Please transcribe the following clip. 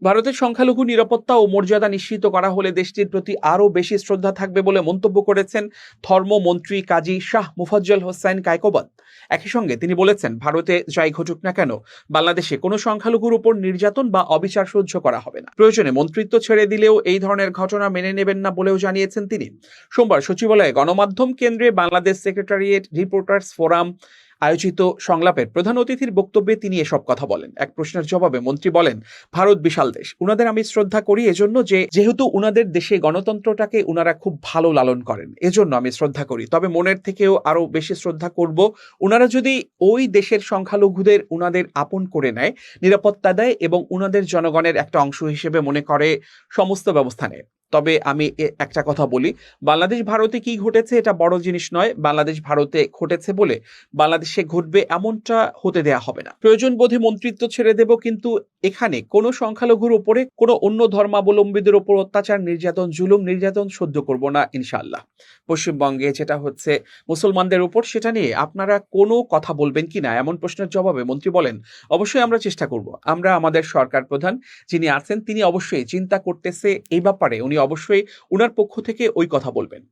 ভারতের সংখ্যালঘু নিরাপত্তা ও মর্যাদা নিশ্চিত করা হলে দেশটির প্রতি আরও বেশি শ্রদ্ধা থাকবে বলে মন্তব্য করেছেন ধর্মমন্ত্রী কাজী শাহ মুফাজ্জল হোসাইন কায়কোবাদ। একই সঙ্গে তিনি বলেছেন, ভারতে যাই ঘটুক না কেন, বাংলাদেশে কোনো সংখ্যালঘুর উপর নির্যাতন বা অবিচার সহ্য করা হবে না। প্রয়োজনে মন্ত্রিত্ব ছেড়ে দিলেও এই ধরনের ঘটনা মেনে নেবেন না বলেও জানিয়েছেন তিনি। সোমবার সচিবালয়ে গণমাধ্যম কেন্দ্রে বাংলাদেশ সেক্রেটারিয়েট রিপোর্টার্স ফোরাম আয়োজিত সংলাপের প্রধান অতিথির বক্তব্যে তিনি এসব কথা বলেন। এক প্রশ্নের জবাবে মন্ত্রী বলেন, ভারত বিশাল দেশ, উনাদের আমি শ্রদ্ধা করি এজন্য যেহেতু উনাদের দেশে গণতন্ত্রটাকে উনারা খুব ভালো লালন করেন, এজন্য আমি শ্রদ্ধা করি। তবে মনের থেকেও আরো বেশি শ্রদ্ধা করব উনারা যদি ওই দেশের সংখ্যালঘুদের উনাদের আপন করে নেয়, নিরাপত্তা দেয় এবং উনাদের জনগণের একটা অংশ হিসেবে মনে করে সমস্ত ব্যবস্থা নেয়। তবে আমি একটা কথা বলি, বাংলাদেশ ভারতে কি ঘটেছে এটা বড় জিনিস নয়। বাংলাদেশ ভারতে ঘটেছে বলে বাংলাদেশে ঘটবে এমনটা হতে দেয়া হবে না। প্রয়োজন বোধে মন্ত্রিত্ব ছেড়ে দেব, কিন্তু এখানে কোনো সংখ্যালঘুর উপরে কোনো অন্য ধর্মাবলম্বীদের উপর অত্যাচার, নির্যাতন, জুলুম নির্যাতন সহ্য করব না ইনশাআল্লাহ। পশ্চিমবঙ্গে যেটা হচ্ছে মুসলমানদের উপর, সেটা নিয়ে আপনারা কোনো কথা বলবেন কিনা এমন প্রশ্নের জবাবে মন্ত্রী বলেন, অবশ্যই আমরা চেষ্টা করব। আমরা আমাদের সরকার প্রধান যিনি আছেন তিনি অবশ্যই চিন্তা করতেছে এই ব্যাপারে, উনি অবশ্যই উনার পক্ষ থেকে ওই কথা বলবেন।